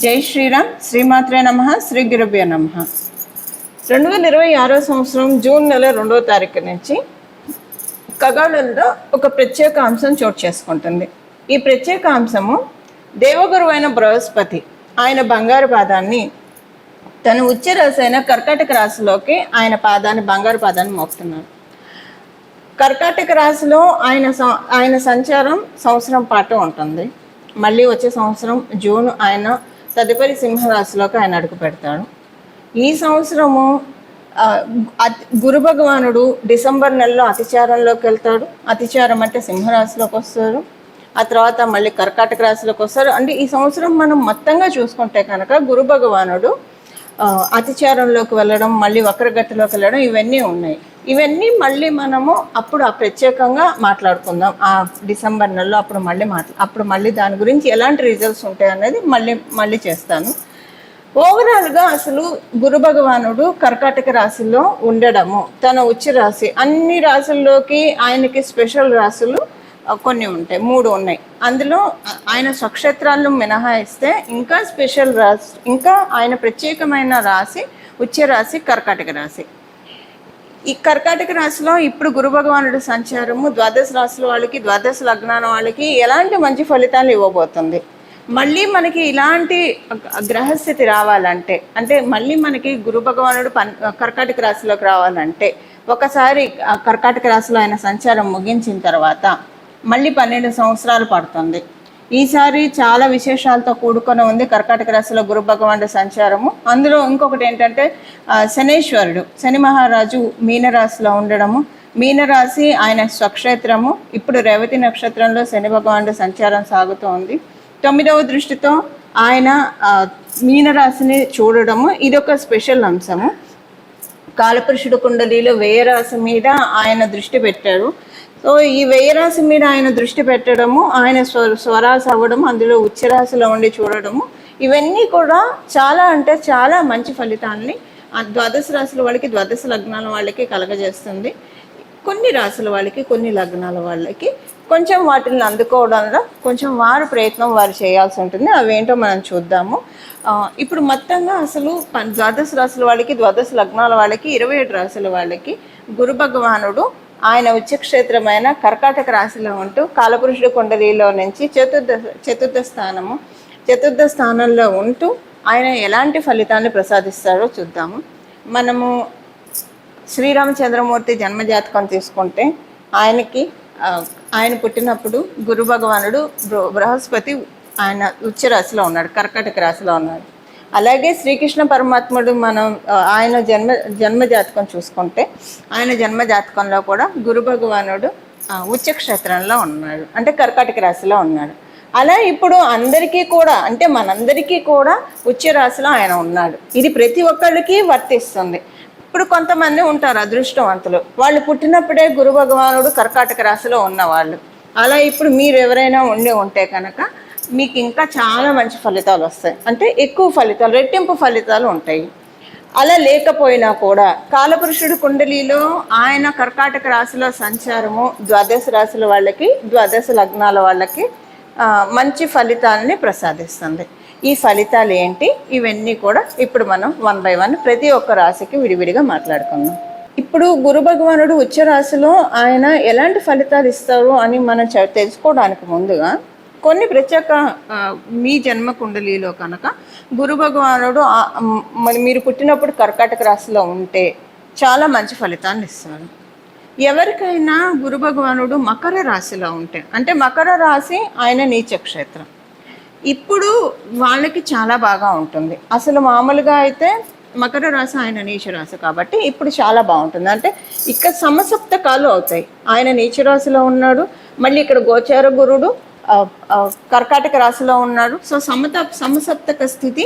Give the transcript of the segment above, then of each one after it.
జై శ్రీరామ్. శ్రీమాత్రే నమః. శ్రీ గురుభ్యో నమః. 2026 సంవత్సరం జూన్ నెల 2వ తారీఖు నుంచి ఖగోళంలో ఒక ప్రత్యేక అంశం చోటు చేసుకుంటుంది. ఈ ప్రత్యేక అంశము దేవగురు అయిన బృహస్పతి ఆయన బంగారు పాదాన్ని తన ఉచ్చ రాశి అయిన కర్కాటక రాశిలోకి బంగారు పాదాన్ని మోపుతున్నారు. కర్కాటక రాశిలో ఆయన సంచారం సంవత్సరం పాటు ఉంటుంది. మళ్ళీ వచ్చే సంవత్సరం జూన్ ఆయన తదుపరి సింహరాశిలోకి ఆయన అడుగు పెడతాడు. ఈ సంవత్సరము గురు భగవానుడు డిసెంబర్ నెలలో అతిచారంలోకి వెళ్తాడు. అతిచారం అంటే సింహరాశిలోకి వస్తారు. ఆ తర్వాత మళ్ళీ కర్కాటక రాశిలోకి వస్తారు. అంటే ఈ సంవత్సరం మనం మొత్తంగా చూసుకుంటే కనుక గురు భగవానుడు అతిచారంలోకి వెళ్ళడం, మళ్ళీ వక్రగతిలోకి వెళ్ళడం, ఇవన్నీ ఉన్నాయి. ఇవన్నీ మళ్ళీ మనము అప్పుడు ప్రత్యేకంగా మాట్లాడుకుందాం. ఆ డిసెంబర్ నెలలో అప్పుడు మళ్ళీ దాని గురించి ఎలాంటి రిజల్ట్స్ ఉంటాయి అనేది మళ్ళీ చేస్తాను. ఓవరాల్గా అసలు గురు భగవానుడు కర్కాటక రాశిలో ఉండడము, తన ఉచ్చ రాశి, అన్ని రాశుల్లోకి ఆయనకి స్పెషల్ రాశులు కొన్ని ఉంటాయి, 3 ఉన్నాయి. అందులో ఆయన స్వక్షేత్రాలను మినహాయిస్తే ఇంకా స్పెషల్ రాశి, ఇంకా ఆయన ప్రత్యేకమైన రాశి ఉచ్చ రాశి కర్కాటక రాశి. ఈ కర్కాటక రాశిలో ఇప్పుడు గురు భగవానుడి సంచారము ద్వాదశ రాశుల వాళ్ళకి, ద్వాదశ లగ్నాల వాళ్ళకి ఎలాంటి మంచి ఫలితాలు ఇవ్వబోతుంది. మళ్ళీ మనకి ఇలాంటి గ్రహస్థితి రావాలంటే, అంటే మళ్ళీ మనకి గురు భగవానుడు కర్కాటక రాశిలోకి రావాలంటే, ఒకసారి కర్కాటక రాశిలో ఆయన సంచారం ముగించిన తర్వాత మళ్ళీ 12 సంవత్సరాలు పడుతుంది. ఈసారి చాలా విశేషాలతో కూడుకొని ఉంది కర్కాటక రాశిలో గురు భగవానుడి సంచారము. అందులో ఇంకొకటి ఏంటంటే శనేశ్వరుడు, శని మహారాజు మీనరాశిలో ఉండడము. మీనరాశి ఆయన స్వక్షేత్రము. ఇప్పుడు రేవతి నక్షత్రంలో శని భగవానుడి సంచారం సాగుతూ ఉంది. 9వ దృష్టితో ఆయన మీనరాశిని చూడడము, ఇదొక స్పెషల్ అంశము. కాలపురుషుడు కుండలిలో వ్యయరాశి మీద ఆయన దృష్టి పెట్టారు. సో ఈ వ్యయరాశి మీద ఆయన దృష్టి పెట్టడము, ఆయన స్వరాశి అవ్వడము, అందులో ఉచ్చరాశిలో ఉండి చూడడము, ఇవన్నీ కూడా చాలా మంచి ఫలితాన్ని ద్వాదశ రాశుల వాళ్ళకి, ద్వాదశ లగ్నాల వాళ్ళకి కలగజేస్తుంది. కొన్ని రాశుల వాళ్ళకి, కొన్ని లగ్నాల వాళ్ళకి కొంచెం వాటిని అందుకోవడంలో కొంచెం ప్రయత్నం వారు చేయాల్సి ఉంటుంది. అవేంటో మనం చూద్దాము. ఇప్పుడు మొత్తంగా అసలు ద్వాదశ రాశుల వాళ్ళకి, ద్వాదశ లగ్నాల వాళ్ళకి, 27 రాశుల వాళ్ళకి గురు భగవానుడు ఆయన ఉచ్చక్షేత్రమైన కర్కాటక రాశిలో ఉంటూ కాలపురుషుడు కుండలిలో నుంచి చతుర్థ స్థానంలో ఉంటూ ఆయన ఎలాంటి ఫలితాన్ని ప్రసాదిస్తారో చూద్దాము. మనము శ్రీరామచంద్రమూర్తి జన్మజాతకం తీసుకుంటే ఆయన పుట్టినప్పుడు గురు భగవానుడు బృహస్పతి ఆయన ఉచ్చ రాశిలో ఉన్నాడు, కర్కాటక రాశిలో ఉన్నాడు. అలాగే శ్రీకృష్ణ పరమాత్ముడు ఆయన జన్మజాతకం చూసుకుంటే ఆయన జన్మజాతకంలో కూడా గురు భగవానుడు ఉచ్చక్షేత్రంలో ఉన్నాడు, అంటే కర్కాటక రాశిలో ఉన్నాడు. అలా ఇప్పుడు అందరికీ కూడా, అంటే మనందరికీ కూడా ఉచ్చ రాశిలో ఆయన ఉన్నాడు. ఇది ప్రతి ఒక్కళ్ళకి వర్తిస్తుంది. ఇప్పుడు కొంతమంది ఉంటారు అదృష్టవంతులు, వాళ్ళు పుట్టినప్పుడే గురు భగవానుడు కర్కాటక రాశిలో ఉన్నవాళ్ళు. అలా ఇప్పుడు మీరు ఎవరైనా ఉంటే కనుక మీకు ఇంకా చాలా మంచి ఫలితాలు వస్తాయి, అంటే ఎక్కువ ఫలితాలు, రెట్టింపు ఫలితాలు ఉంటాయి. అలా లేకపోయినా కూడా కాలపురుషుడు కుండలిలో ఆయన కర్కాటక రాశిలో సంచారము ద్వాదశ రాశుల వాళ్ళకి, ద్వాదశ లగ్నాల వాళ్ళకి మంచి ఫలితాలని ప్రసాదిస్తుంది. ఈ ఫలితాలు ఏంటి, ఇవన్నీ కూడా ఇప్పుడు మనం 1 by 1 ప్రతి ఒక్క రాశికి విడివిడిగా మాట్లాడుకుందాం. ఇప్పుడు గురు భగవానుడు ఉచ్చ రాశిలో ఆయన ఎలాంటి ఫలితాలు ఇస్తారు అని మనం తెలుసుకోవడానికి ముందుగా కొన్ని ప్రత్యేక మీ జన్మ కుండలిలో కనుక గురు భగవానుడు మీరు పుట్టినప్పుడు కర్కాటక రాశిలో ఉంటే చాలా మంచి ఫలితాన్ని ఇస్తాడు. ఎవరికైనా గురు భగవానుడు మకర రాశిలో ఉంటే, అంటే మకర రాశి ఆయన నీచక్షేత్రం, ఇప్పుడు వాళ్ళకి చాలా బాగా ఉంటుంది. అసలు మామూలుగా అయితే మకర రాశి ఆయన నీచ రాశి కాబట్టి ఇప్పుడు చాలా బాగుంటుంది. అంటే ఇక్కడ సమసప్తకాలు అవుతాయి. ఆయన నీచ రాశిలో ఉన్నాడు, మళ్ళీ ఇక్కడ గోచార గురుడు కర్కాటక రాశిలో ఉన్నాడు. సో సమసప్తక స్థితి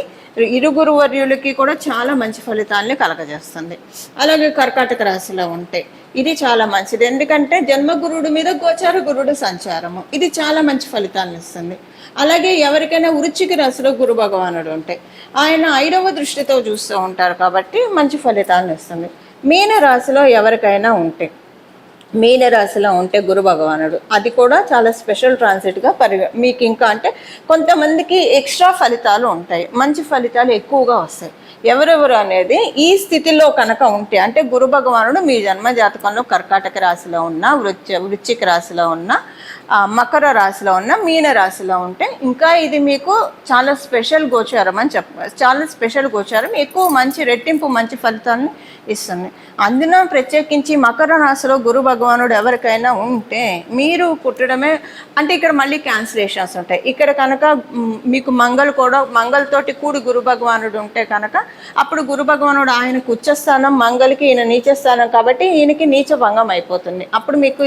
ఇరుగురు వర్యులకి కూడా చాలా మంచి ఫలితాలని కలగజేస్తుంది. అలాగే కర్కాటక రాశిలో ఉంటే ఇది చాలా మంచిది, ఎందుకంటే జన్మగురుడు మీద గోచార గురుడు సంచారము, ఇది చాలా మంచి ఫలితాలను ఇస్తుంది. అలాగే ఎవరికైనా వృశ్చిక రాశిలో గురు భగవానుడు ఉంటే ఆయన 5వ దృష్టితో చూస్తూ ఉంటారు కాబట్టి మంచి ఫలితాలను ఇస్తుంది. మీన రాశిలో ఎవరికైనా ఉంటే మీనరాశిలో ఉంటే గురు భగవానుడు, అది కూడా చాలా స్పెషల్ ట్రాన్సిట్గా మీకు ఇంకా అంటే కొంతమందికి ఎక్స్ట్రా ఫలితాలు ఉంటాయి, మంచి ఫలితాలు ఎక్కువగా వస్తాయి. ఎవరెవరు అనేది ఈ స్థితిలో కనుక ఉంటే, అంటే గురు భగవానుడు మీ జన్మ జాతకంలో కర్కాటక రాశిలో ఉన్న, వృశ్చిక రాశిలో ఉన్న, మకర రాశిలో ఉన్న, మీన రాశిలో ఉంటే ఇంకా ఇది మీకు చాలా స్పెషల్ గోచారం అని చెప్పాలి. చాలా స్పెషల్ గోచారం, ఎక్కువ మంచి రెట్టింపు మంచి ఫలితాలను ఇస్తుంది. అందున ప్రత్యేకించి మకర రాశిలో గురు భగవానుడు ఎవరికైనా ఉంటే మీరు పుట్టడమే అంటే ఇక్కడ మళ్ళీ క్యాన్సిలేషన్స్ ఉంటాయి. ఇక్కడ కనుక మీకు మంగళతోటి కూడి గురు భగవానుడు ఉంటే కనుక అప్పుడు గురు భగవానుడు ఆయనకు ఉచ్చస్థానం, మంగళకి ఈయన నీచస్థానం కాబట్టి ఈయనకి నీచ భంగం అయిపోతుంది. అప్పుడు మీకు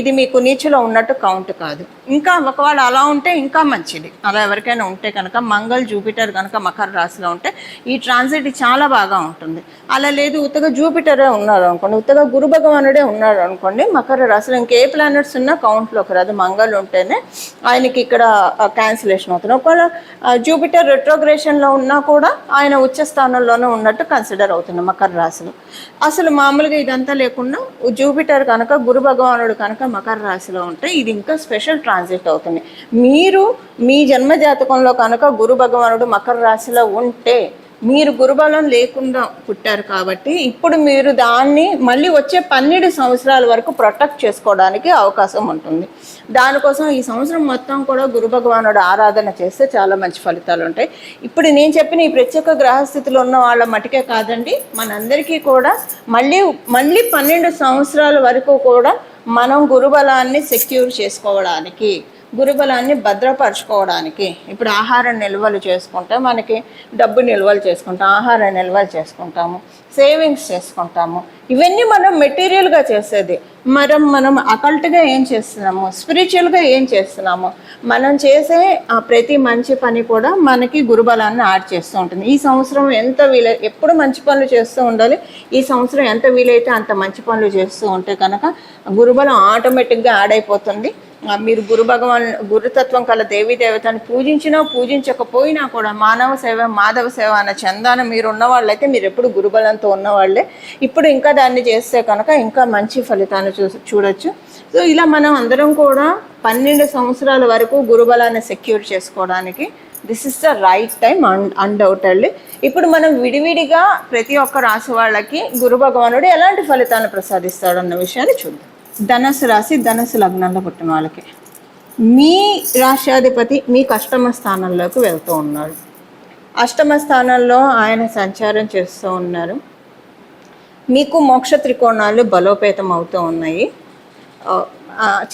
ఇది మీకు నీచలో ఉన్నట్టు కౌంట్ కాదు. ఇంకా ఒకవేళ అలా ఉంటే ఇంకా మంచిది. అలా ఎవరికైనా ఉంటే కనుక మంగళ జూపిటర్ కనుక మకర రాశిలో ఉంటే ఈ ట్రాన్సిట్ చాలా బాగా ఉంటుంది. అలా లేదు ఉత్తగా జూపిటరే ఉన్నారు అనుకోండి, ఉత్తగా గురు భగవానుడే ఉన్నాడు అనుకోండి మకర రాశిలో, ఇంకే ప్లానెట్స్ ఉన్నా కౌంట్లోకి రాదు. మంగళ ఉంటేనే ఆయనకి ఇక్కడ క్యాన్సిలేషన్ అవుతుంది. ఒకవేళ జూపిటర్ రెట్రోగ్రేషన్లో ఉన్నా కూడా ఆయన ఉచ్చ స్థానంలోనే ఉన్నట్టు కన్సిడర్ అవుతుంది మకర రాశిలో. అసలు మామూలుగా ఇదంతా లేకుండా జూపిటర్ కనుక గురు భగవానుడు కనుక మకర రాశిలో ఉంటే ఇది ఇంకా స్పెషల్ ట్రాన్సిట్ అవుతుంది. మీరు మీ జన్మ జాతకంలో కనుక గురు భగవానుడు మకర రాశిలో ఉంటే మీరు గురుబలం లేకుండా పుట్టారు కాబట్టి ఇప్పుడు మీరు దాన్ని మళ్ళీ వచ్చే 12 సంవత్సరాల వరకు ప్రొటెక్ట్ చేసుకోవడానికి అవకాశం ఉంటుంది. దానికోసం ఈ సంవత్సరం మొత్తం కూడా గురు భగవానుడు ఆరాధన చేస్తే చాలా మంచి ఫలితాలు ఉంటాయి. ఇప్పుడు నేను చెప్పిన ఈ ప్రత్యేక గ్రహస్థితిలో ఉన్న వాళ్ళ మటుకే కాదండి, మనందరికీ కూడా మళ్ళీ 12 సంవత్సరాల వరకు కూడా మనం గురుబలాన్ని సెక్యూర్ చేసుకోవడానికి, గురుబలాన్ని భద్రపరచుకోవడానికి ఇప్పుడు ఆహార నిల్వలు చేసుకుంటే మనకి డబ్బు నిల్వలు చేసుకుంటాం, ఆహార నిల్వలు చేసుకుంటాము, సేవింగ్స్ చేసుకుంటాము. ఇవన్నీ మనం మెటీరియల్గా చేసేది. మనం అకల్ట్గా ఏం చేస్తున్నాము, స్పిరిచువల్గా ఏం చేస్తున్నాము, మనం చేసే ప్రతి మంచి పని కూడా మనకి గురుబలాన్ని యాడ్ చేస్తూ ఉంటుంది. ఈ సంవత్సరం ఎంత ఎప్పుడు మంచి పనులు చేస్తూ ఉండాలి. ఈ సంవత్సరం ఎంత వీలైతే అంత మంచి పనులు చేస్తూ ఉంటే కనుక గురుబలం ఆటోమేటిక్గా యాడ్ అయిపోతుంది. మీరు గురుతత్వం కల దేవీ దేవతని పూజించినా పూజించకపోయినా కూడా మానవ సేవ మాధవ సేవ అన్న చందాన మీరు ఉన్నవాళ్ళైతే మీరు ఎప్పుడు గురుబలంతో ఉన్నవాళ్ళే. ఇప్పుడు ఇంకా దాన్ని చేస్తే కనుక ఇంకా మంచి ఫలితాన్ని చూడొచ్చు. సో ఇలా మనం అందరం కూడా 12 సంవత్సరాల వరకు గురుబలాన్ని సెక్యూర్ చేసుకోవడానికి this is the right time undoubtedly. ఇప్పుడు మనం విడివిడిగా ప్రతి ఒక్క రాశి వాళ్ళకి గురు భగవానుడు ఎలాంటి ఫలితాలను ప్రసాదిస్తాడు అన్న విషయాన్ని చూద్దాం. ధనుసు రాశి, ధనుసు లగ్నంలో పుట్టిన వాళ్ళకి మీ రాశ్యాధిపతి మీకు అష్టమ స్థానంలోకి వెళ్తూ ఉన్నాడు. అష్టమ స్థానంలో ఆయన సంచారం చేస్తూ ఉన్నారు. మీకు మోక్ష త్రికోణాలు బలోపేతం అవుతూ ఉన్నాయి.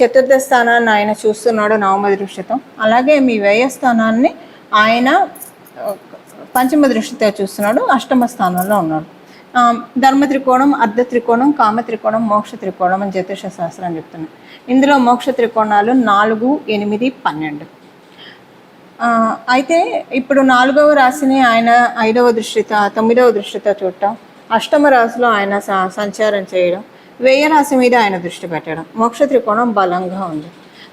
చతుర్థ స్థానాన్ని ఆయన చూస్తున్నాడు నవమ దృష్టితో. అలాగే మీ వ్యయ స్థానాన్ని ఆయన పంచమ దృష్టితో చూస్తున్నాడు. అష్టమ స్థానంలో ఉన్నాడు. ధర్మ త్రికోణం, అర్ధ త్రికోణం, కామ త్రికోణం, మోక్ష త్రికోణం అని జ్యోతిష శాస్త్రం చెప్తున్నాను. ఇందులో మోక్ష త్రికోణాలు 4, 8, 12. అయితే ఇప్పుడు 4వ రాశిని ఆయన 5వ దృష్టితో 9వ దృష్టితో చూడటం, అష్టమ రాశిలో ఆయన సంచారం చేయడం, వ్యయ రాశి మీద ఆయన దృష్టి పెట్టడం, మోక్ష త్రికోణం బలంగా ఉంది.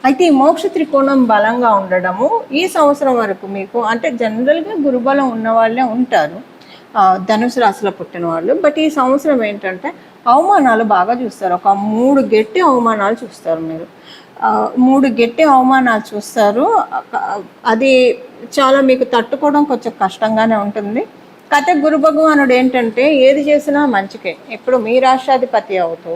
అయితే ఈ మోక్ష త్రికోణం బలంగా ఉండడము ఈ సంవత్సరం వరకు మీకు అంటే జనరల్గా గురుబలం ఉన్న వాళ్ళే ఉంటారు ధనుసు రాశిలో పుట్టిన వాళ్ళు. బట్ ఈ సంవత్సరం ఏంటంటే అవమానాలు బాగా చూస్తారు. ఒక 3 గట్టి అవమానాలు చూస్తారు. మీరు 3 గట్టి అవమానాలు చూస్తారు. అది చాలా మీకు తట్టుకోవడం కొంచెం కష్టంగానే ఉంటుంది. కథ గురు భగవానుడు ఏంటంటే ఏది చేసినా మంచికే. ఇప్పుడు మీ రాష్ట్రాధిపతి అవుతూ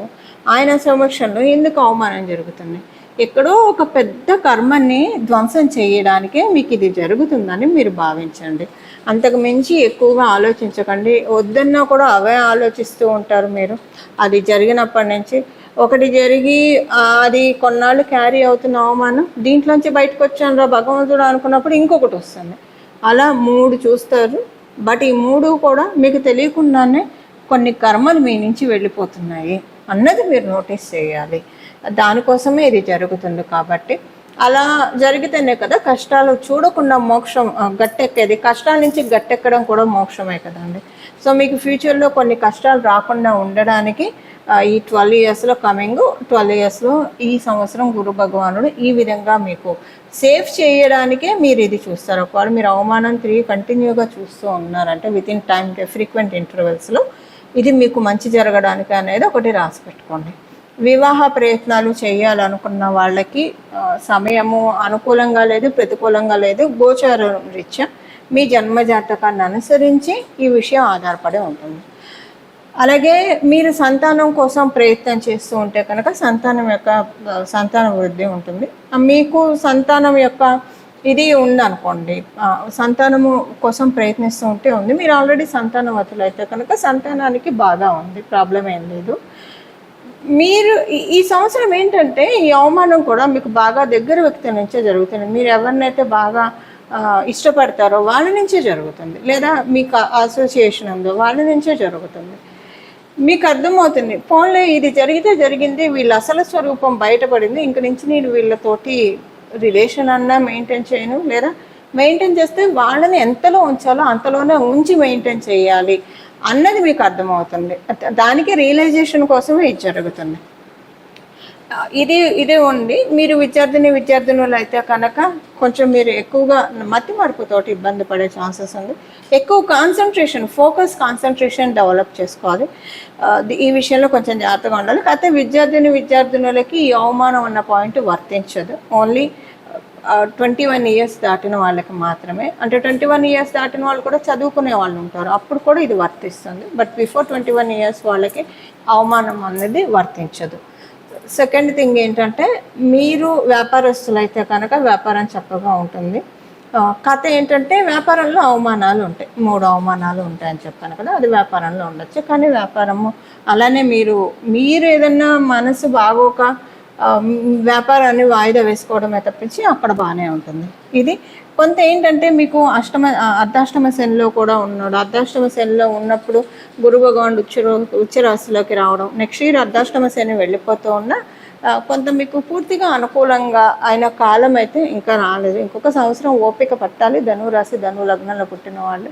ఆయన సమక్షంలో ఎందుకు అవమానం జరుగుతుంది? ఎక్కడో ఒక పెద్ద కర్మని ధ్వంసం చేయడానికే మీకు ఇది జరుగుతుందని మీరు భావించండి. అంతకు మించి ఎక్కువగా ఆలోచించకండి. వద్దన్నా కూడా అవే ఆలోచిస్తూ ఉంటారు మీరు. అది జరిగినప్పటి నుంచి ఒకటి జరిగి అది కొన్నాళ్ళు క్యారీ అవుతున్న అవమానం, దీంట్లోంచి బయటకు వచ్చాను రా భగవంతుడు అనుకున్నప్పుడు ఇంకొకటి వస్తుంది. అలా 3 చూస్తారు. బట్ ఈ 3 కూడా మీకు తెలియకుండానే కొన్ని కర్మలు మీ నుంచి వెళ్ళిపోతున్నాయి అన్నది మీరు నోటీస్ చేయాలి. దానికోసమే ఇది జరుగుతుంది. కాబట్టి అలా జరిగితేనే కదా కష్టాలు చూడకుండా మోక్షం గట్టెక్కేది. కష్టాల నుంచి గట్టెక్కడం కూడా మోక్షమే కదండి. సో మీకు ఫ్యూచర్లో కొన్ని కష్టాలు రాకుండా ఉండడానికి ఈ 12 ఇయర్స్లో 12 ఇయర్స్లో ఈ సంవత్సరం గురు భగవానుడు ఈ విధంగా మీకు సేఫ్ చేయడానికే మీరు ఇది చూస్తారు. ఒకవేళ మీరు అవమానం 3 కంటిన్యూగా చూస్తూ ఉన్నారంటే వితిన్ టైం ఫ్రీక్వెంట్ ఇంటర్వెల్స్లో ఇది మీకు మంచి జరగడానికి అనేది ఒకటి రాసి పెట్టుకోండి. వివాహ ప్రయత్నాలు చేయాలనుకున్న వాళ్ళకి సమయము అనుకూలంగా లేదు, ప్రతికూలంగా లేదు. గోచారం రీత్యా మీ జన్మజాతకాన్ని అనుసరించి ఈ విషయం ఆధారపడి ఉంటుంది. అలాగే మీరు సంతానం కోసం ప్రయత్నం చేస్తూ ఉంటే కనుక సంతాన వృద్ధి ఉంటుంది. మీకు సంతానం యొక్క ఇది ఉందనుకోండి, సంతానము కోసం ప్రయత్నిస్తూ ఉంటే ఉంది. మీరు ఆల్రెడీ సంతానవతులు అయితే కనుక సంతానానికి బాగా ఉంది, ప్రాబ్లం ఏం లేదు. మీరు ఈ సంవత్సరం ఏంటంటే ఈ అవమానం కూడా మీకు బాగా దగ్గర వ్యక్తి నుంచే జరుగుతుంది. మీరు ఎవరినైతే బాగా ఇష్టపడతారో వాళ్ళ నుంచే జరుగుతుంది, లేదా మీకు అసోసియేషన్ ఉందో వాళ్ళ నుంచే జరుగుతుంది. మీకు అర్థమవుతుంది, ఫోన్లో ఇది జరిగితే జరిగింది, వీళ్ళ అసలు స్వరూపం బయటపడింది, ఇంక నుంచి నేను వీళ్ళతోటి రిలేషన్ అన్నా మెయింటైన్ చేయను, లేదా మెయింటైన్ చేస్తే వాళ్ళని ఎంతలో ఉంచాలో అంతలోనే ఉంచి మెయింటైన్ చేయాలి అన్నది మీకు అర్థమవుతుంది. దానికి రియలైజేషన్ కోసమే ఇది జరుగుతుంది. ఇదే ఉండి మీరు విద్యార్థినులు అయితే కనుక కొంచెం మీరు ఎక్కువగా మతి మరుపుతోటి ఇబ్బంది పడే ఛాన్సెస్ ఉంది. ఎక్కువ కాన్సన్ట్రేషన్ డెవలప్ చేసుకోవాలి. ఈ విషయంలో కొంచెం జాగ్రత్తగా ఉండాలి. కాకపోతే విద్యార్థినులకి ఈ అవమానం అన్న పాయింట్ వర్తించదు. ఓన్లీ 21 ఇయర్స్ దాటిన వాళ్ళకి మాత్రమే. అంటే 21 ఇయర్స్ దాటిన వాళ్ళు కూడా చదువుకునే వాళ్ళు ఉంటారు, అప్పుడు కూడా ఇది వర్తిస్తుంది. బట్ బిఫోర్ 21 ఇయర్స్ వాళ్ళకి అవమానం అనేది వర్తించదు. సెకండ్ థింగ్ ఏంటంటే, మీరు వ్యాపారస్తులు అయితే కనుక వ్యాపారం చక్కగా ఉంటుంది. కథ ఏంటంటే వ్యాపారంలో అవమానాలు ఉంటాయి, 3 అవమానాలు ఉంటాయని చెప్పాను కదా, అది వ్యాపారంలో ఉండొచ్చు. కానీ వ్యాపారము అలానే మీరు ఏదన్నా మనసు బాగోక వ్యాపారాన్ని వాయిదా వేసుకోవడమే తప్పించి అక్కడ బాగానే ఉంటుంది. ఇది కొంత ఏంటంటే మీకు అర్ధాష్టమ శనిలో కూడా ఉన్నాడు. అర్ధాష్టమ శనిలో ఉన్నప్పుడు గురు భగవానుడు ఉచ్చరాశిలోకి రావడం, నెక్స్ట్ ఇయర్ అర్ధాష్టమ శని వెళ్ళిపోతూ ఉన్న కొంత మీకు పూర్తిగా అనుకూలంగా అయిన కాలం అయితే ఇంకా రాలేదు. ఇంకొక సంవత్సరం ఓపిక పట్టాలి. ధనురాశి ధను లగ్నంలో పుట్టిన వాళ్ళు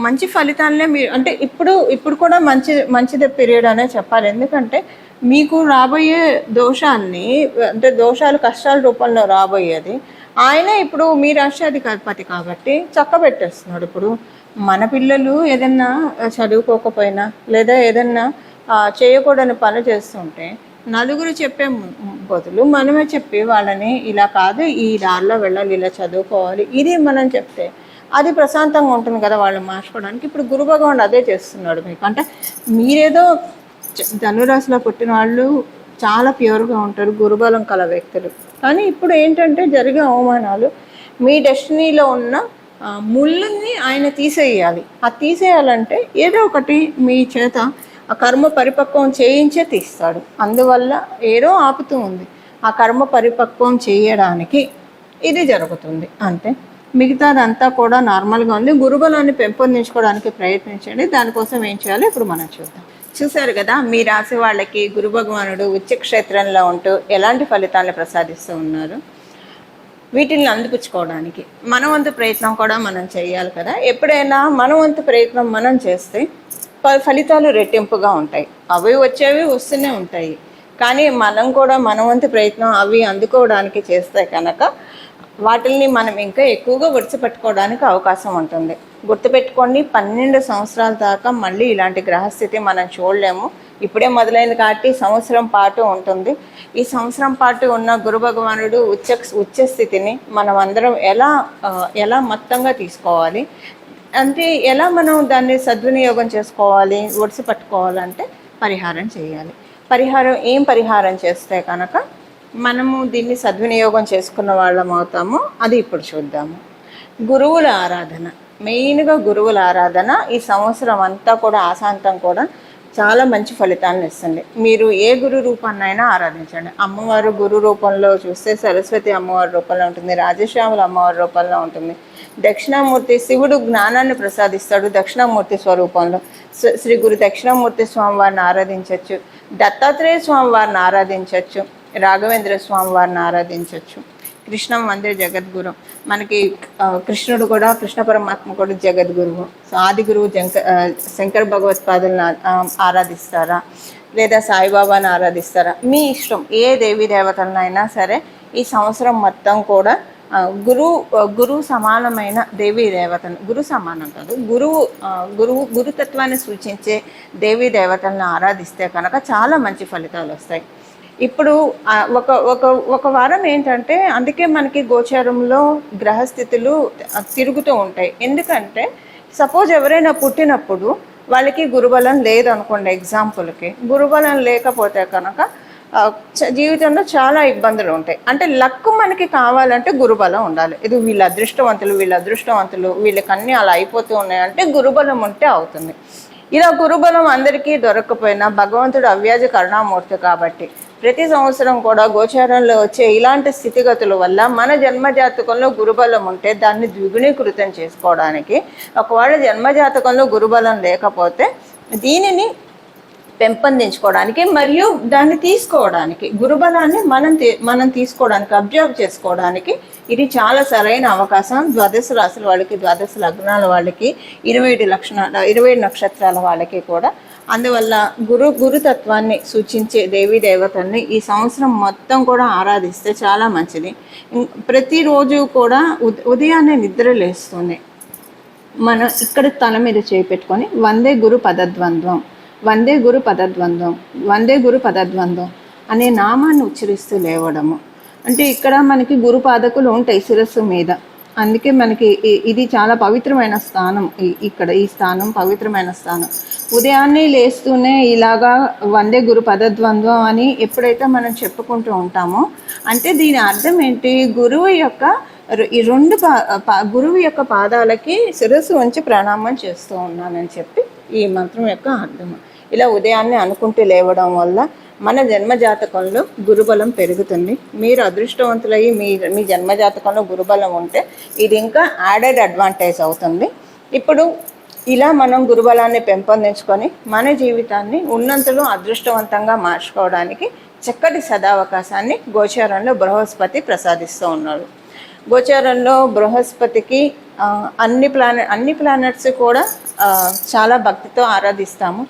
మంచి ఫలితాలనే మీరు అంటే ఇప్పుడు కూడా మంచిదే పీరియడ్ అనే చెప్పాలి. ఎందుకంటే మీకు రాబోయే దోషాలు కష్టాల రూపంలో రాబోయేది ఆయన ఇప్పుడు మీ రాష్ట్రాధిపతి కాబట్టి చక్కబెట్టేస్తున్నాడు. ఇప్పుడు మన పిల్లలు ఏదన్నా చదువుకోకపోయినా లేదా ఏదన్నా చేయకూడని పని చేస్తుంటే నలుగురు చెప్పే బదులు మనమే చెప్పి వాళ్ళని ఇలా కాదు, ఈ దారిలో వెళ్ళాలి, ఇలా చదువుకోవాలి, ఇది మనం చెప్తే అది ప్రశాంతంగా ఉంటుంది కదా వాళ్ళు మార్చుకోవడానికి. ఇప్పుడు గురు భగవానుడు అదే చేస్తున్నాడు మీకు. అంటే మీరేదో ధనురాశిలో పుట్టిన వాళ్ళు చాలా ప్యూర్గా ఉంటారు, గురుబలం కల వ్యక్తులు. కానీ ఇప్పుడు ఏంటంటే జరిగే అవమానాలు మీ డెస్టినీలో ఉన్న ముళ్ళుని ఆయన తీసేయాలి. ఆ తీసేయాలంటే ఏదో ఒకటి మీ చేత ఆ కర్మ పరిపక్వం చేయించే తీస్తాడు. అందువల్ల ఏదో ఆపుతూ ఉంది. ఆ కర్మ పరిపక్వం చేయడానికి ఇది జరుగుతుంది. అంటే మిగతాదంతా కూడా నార్మల్గా ఉంది. గురుబలాన్ని పెంపొందించుకోవడానికి ప్రయత్నించండి. దానికోసం ఏం చేయాలో ఇప్పుడు మనం చూద్దాం. చూశారు కదా, మీ రాశి వాళ్ళకి గురు భగవానుడు ఉచ్చక్షేత్రంలో ఉంటూ ఎలాంటి ఫలితాలను ప్రసాదిస్తూ ఉన్నారు. వీటిని అందిపుచ్చుకోవడానికి మన వంతు ప్రయత్నం కూడా మనం చేయాలి కదా. ఎప్పుడైనా మన వంతు ప్రయత్నం మనం చేస్తే ఫలితాలు రెట్టింపుగా ఉంటాయి. అవి వచ్చేవి వస్తూనే ఉంటాయి. కానీ మనం కూడా మన వంతు ప్రయత్నం అవి అందుకోవడానికి చేస్తే కనుక వాటిల్ని మనం ఇంకా ఎక్కువగా విడిచిపెట్టుకోవడానికి అవకాశం ఉంటుంది. గుర్తుపెట్టుకోండి, 12 సంవత్సరాల దాకా మళ్ళీ ఇలాంటి గ్రహస్థితి మనం చూడలేము. ఇప్పుడే మొదలైంది కాబట్టి సంవత్సరం పాటు ఉంటుంది. ఈ సంవత్సరం పాటు ఉన్న గురు భగవానుడు ఉచ్చ స్థితిని మనం అందరం ఎలా మొత్తంగా తీసుకోవాలి, అంటే ఎలా మనం దాన్ని సద్వినియోగం చేసుకోవాలి, ఒడిసి పట్టుకోవాలంటే పరిహారం చేయాలి. ఏం పరిహారం చేస్తే కనుక మనము దీన్ని సద్వినియోగం చేసుకున్న వాళ్ళం అవుతాము, అది ఇప్పుడు చూద్దాము. గురువుల ఆరాధన, మెయిన్గా గురువుల ఆరాధన ఈ సంవత్సరం అంతా కూడా ఆశాంతం కూడా చాలా మంచి ఫలితాలను ఇస్తుంది. మీరు ఏ గురు రూపాన్నైనా ఆరాధించండి. అమ్మవారు గురు రూపంలో చూస్తే సరస్వతి అమ్మవారి రూపంలో ఉంటుంది, రాజశ్యాముల అమ్మవారి రూపంలో ఉంటుంది. దక్షిణామూర్తి శివుడు జ్ఞానాన్ని ప్రసాదిస్తాడు దక్షిణామూర్తి స్వరూపంలో. శ్రీ గురు దక్షిణామూర్తి స్వామి వారిని ఆరాధించవచ్చు, దత్తాత్రేయ స్వామి వారిని ఆరాధించవచ్చు, రాఘవేంద్ర స్వామి వారిని ఆరాధించవచ్చు. కృష్ణ మందిర జగద్గురు, మనకి కృష్ణుడు కూడా, కృష్ణ పరమాత్మ కూడా జగద్గురువు. సో ఆది గురువు శంకర భగవత్పాదులను ఆరాధిస్తారా లేదా సాయిబాబాని ఆరాధిస్తారా, మీ ఇష్టం. ఏ దేవీ దేవతలనైనా సరే ఈ సంవత్సరం మొత్తం కూడా గురువు సమానమైన దేవీ దేవతను, గురు సమానం కాదు, గురుతత్వాన్ని సూచించే దేవీ దేవతలను ఆరాధిస్తే కనుక చాలా మంచి ఫలితాలు వస్తాయి. ఇప్పుడు ఒక ఒక ఒక వారం ఏంటంటే, అందుకే మనకి గోచారంలో గ్రహస్థితులు తిరుగుతూ ఉంటాయి. ఎందుకంటే సపోజ్ ఎవరైనా పుట్టినప్పుడు వాళ్ళకి గురుబలం లేదనుకోండి, ఎగ్జాంపుల్కి గురుబలం లేకపోతే కనుక జీవితంలో చాలా ఇబ్బందులు ఉంటాయి. అంటే లక్ మనకి కావాలంటే గురుబలం ఉండాలి. ఇది వీళ్ళ అదృష్టవంతులు వీళ్ళకి అన్నీ అలా అయిపోతూ ఉన్నాయంటే గురుబలం ఉంటే అవుతుంది. ఇలా గురుబలం అందరికీ దొరకకపోయినా భగవంతుడు అవ్యాజ కరుణామూర్తి కాబట్టి ప్రతి సంవత్సరం కూడా గోచారంలో వచ్చే ఇలాంటి స్థితిగతుల వల్ల మన జన్మజాతకంలో గురుబలం ఉంటే దాన్ని ద్విగుణీకృతం చేసుకోవడానికి, ఒకవేళ జన్మజాతకంలో గురుబలం లేకపోతే దీనిని పెంపొందించుకోవడానికి మరియు దాన్ని తీసుకోవడానికి, గురుబలాన్ని మనం తీసుకోవడానికి, అబ్జర్వ్ చేసుకోవడానికి ఇది చాలా సరైన అవకాశం. ద్వాదశ రాశుల వాళ్ళకి, ద్వాదశ లగ్నాల వాళ్ళకి, 27 నక్షత్రాల వాళ్ళకి కూడా. అందువల్ల గురుతత్వాన్ని సూచించే దేవీ దేవతల్ని ఈ సంవత్సరం మొత్తం కూడా ఆరాధిస్తే చాలా మంచిది. ప్రతిరోజు కూడా ఉదయాన్నే నిద్ర లేస్తుంది మనం ఇక్కడ తల మీద చేపెట్టుకొని వందే గురు పదద్వంద్వం, వందే గురు పదద్వంద్వం, వందే గురు పదద్వంద్వం అనే నామాన్ని ఉచ్చరిస్తూ లేవడము. అంటే ఇక్కడ మనకి గురు పాదకులు ఉంటాయి శిరస్సు మీద, అందుకే మనకి ఇది చాలా పవిత్రమైన స్థానం. ఇక్కడ ఈ స్థానం పవిత్రమైన స్థానం. ఉదయాన్నే లేస్తూనే ఇలాగా వందే గురు పదద్వంద్వం అని ఎప్పుడైతే మనం చెప్పుకుంటూ ఉంటామో, అంటే దీని అర్థం ఏంటి, గురువు యొక్క పాదాలకి శిరస్సు ఉంచి ప్రణామం చేస్తూ ఉన్నానని చెప్పి ఈ మంత్రం యొక్క అర్థం. ఇలా ఉదయాన్నే అనుకుంటూ లేవడం వల్ల మన జన్మజాతకంలో గురుబలం పెరుగుతుంది. మీరు అదృష్టవంతులయ్యి మీ జన్మజాతకంలో గురుబలం ఉంటే ఇది ఇంకా యాడెడ్ అడ్వాంటేజ్ అవుతుంది. ఇప్పుడు ఇలా మనం గురుబలాన్ని పెంపొందించుకొని మన జీవితాన్ని ఉన్నంతలో అదృష్టవంతంగా మార్చుకోవడానికి చక్కటి సదావకాశాన్ని గోచారంలో బృహస్పతి ప్రసాదిస్తూ ఉన్నాడు. గోచారంలో బృహస్పతికి అన్ని ప్లానెట్స్ కూడా చాలా భక్తితో ఆరాధిస్తాము.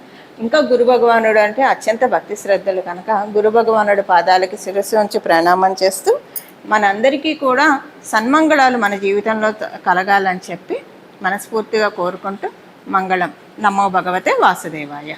ఇంకా గురు భగవానుడు అంటే అత్యంత భక్తి శ్రద్ధలు కనుక గురు భగవానుడి పాదాలకి శిరస్సు ఉంచి ప్రణామం చేస్తూ మనందరికీ కూడా సన్మంగళాలు మన జీవితంలో కలగాలని చెప్పి మనస్ఫూర్తిగా కోరుకుంటూ మంగళం. నమో భగవతే వాసుదేవాయ.